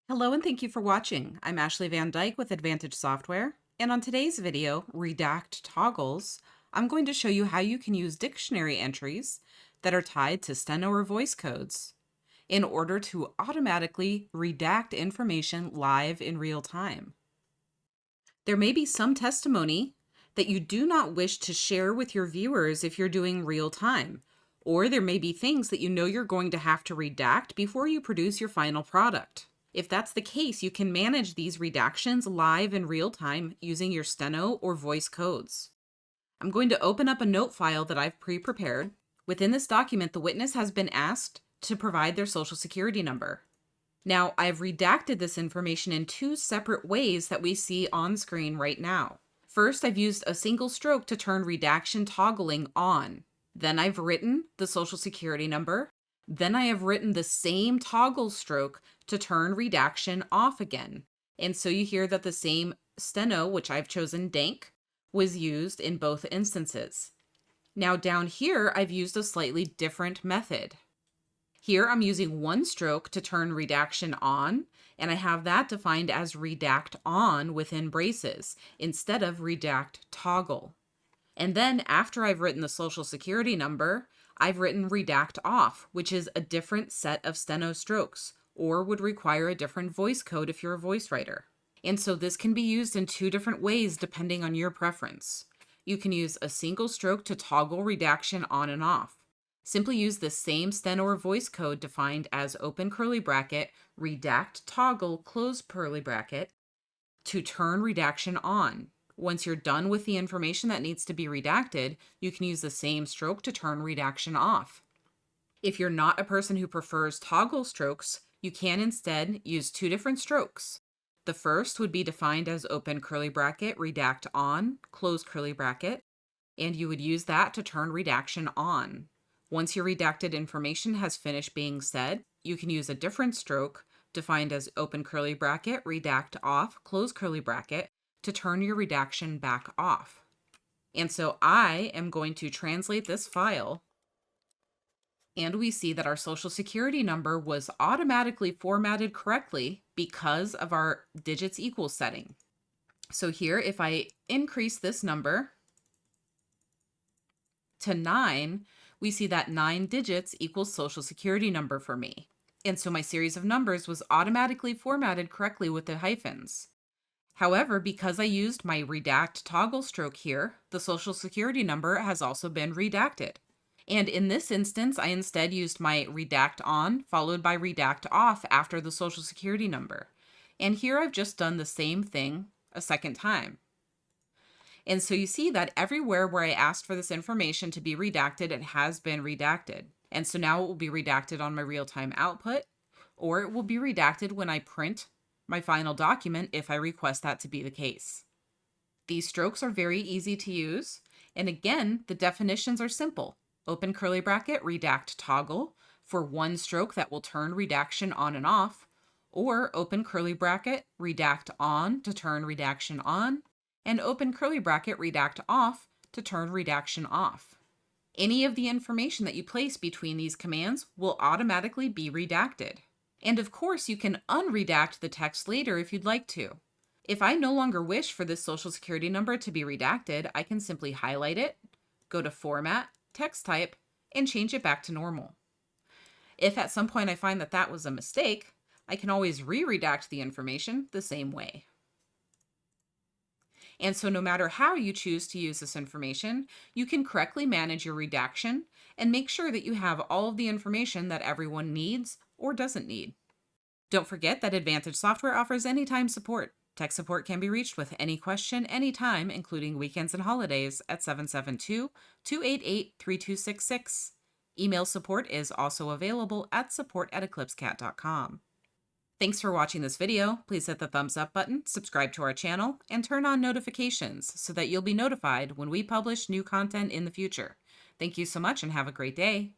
Hello and thank you for watching. I'm Ashley Van Dyke with Advantage Software, and on today's video, Redact Toggles, I'm going to show you how you can use dictionary entries that are tied to steno or voice codes in order to automatically redact information live in real time. There may be some testimony that you do not wish to share with your viewers if you're doing real time, or there may be things that you know you're going to have to redact before you produce your final product. If that's the case, you can manage these redactions live in real time using your steno or voice codes. I'm going to open up a note file that I've pre-prepared. Within this document, the witness has been asked to provide their social security number. Now, I've redacted this information in two separate ways that we see on screen right now. First, I've used a single stroke to turn redaction toggling on. Then I've written the social security number. Then I have written the same toggle stroke to turn redaction off again. And so you hear that the same steno, which I've chosen dank, was used in both instances. Now down here, I've used a slightly different method. Here I'm using one stroke to turn redaction on, and I have that defined as redact on within braces instead of redact toggle. And then after I've written the social security number, I've written redact off, which is a different set of steno strokes, or would require a different voice code if you're a voice writer. And so this can be used in two different ways depending on your preference. You can use a single stroke to toggle redaction on and off. Simply use the same steno or voice code defined as open curly bracket, redact toggle, close curly bracket, to turn redaction on. Once you're done with the information that needs to be redacted, you can use the same stroke to turn redaction off. If you're not a person who prefers toggle strokes, you can instead use two different strokes. The first would be defined as open curly bracket, redact on, close curly bracket, and you would use that to turn redaction on. Once your redacted information has finished being said, you can use a different stroke defined as open curly bracket, redact off, close curly bracket, to turn your redaction back off. And so I am going to translate this file, and we see that our social security number was automatically formatted correctly because of our digits equal setting. So here, if I increase this number to 9, we see that 9 digits equals social security number for me. And so my series of numbers was automatically formatted correctly with the hyphens. However, because I used my redact toggle stroke here, the social security number has also been redacted. And in this instance, I instead used my redact on followed by redact off after the social security number. And here I've just done the same thing a second time. And so you see that everywhere where I asked for this information to be redacted, it has been redacted. And so now it will be redacted on my real-time output, or it will be redacted when I print my final document if I request that to be the case. These strokes are very easy to use. And again, the definitions are simple. Open curly bracket, redact toggle for one stroke that will turn redaction on and off, or open curly bracket, redact on to turn redaction on, and open curly bracket, redact off to turn redaction off. Any of the information that you place between these commands will automatically be redacted. And of course, you can unredact the text later if you'd like to. If I no longer wish for this social security number to be redacted, I can simply highlight it, go to Format, Text Type, and change it back to normal. If at some point I find that that was a mistake, I can always re-redact the information the same way. And so no matter how you choose to use this information, you can correctly manage your redaction and make sure that you have all of the information that everyone needs or doesn't need. Don't forget that Advantage Software offers anytime support. Tech support can be reached with any question, anytime, including weekends and holidays at 772-288-3266. Email support is also available at support@eclipsecat.com. Thanks for watching this video. Please hit the thumbs up button, subscribe to our channel, and turn on notifications so that you'll be notified when we publish new content in the future. Thank you so much and have a great day.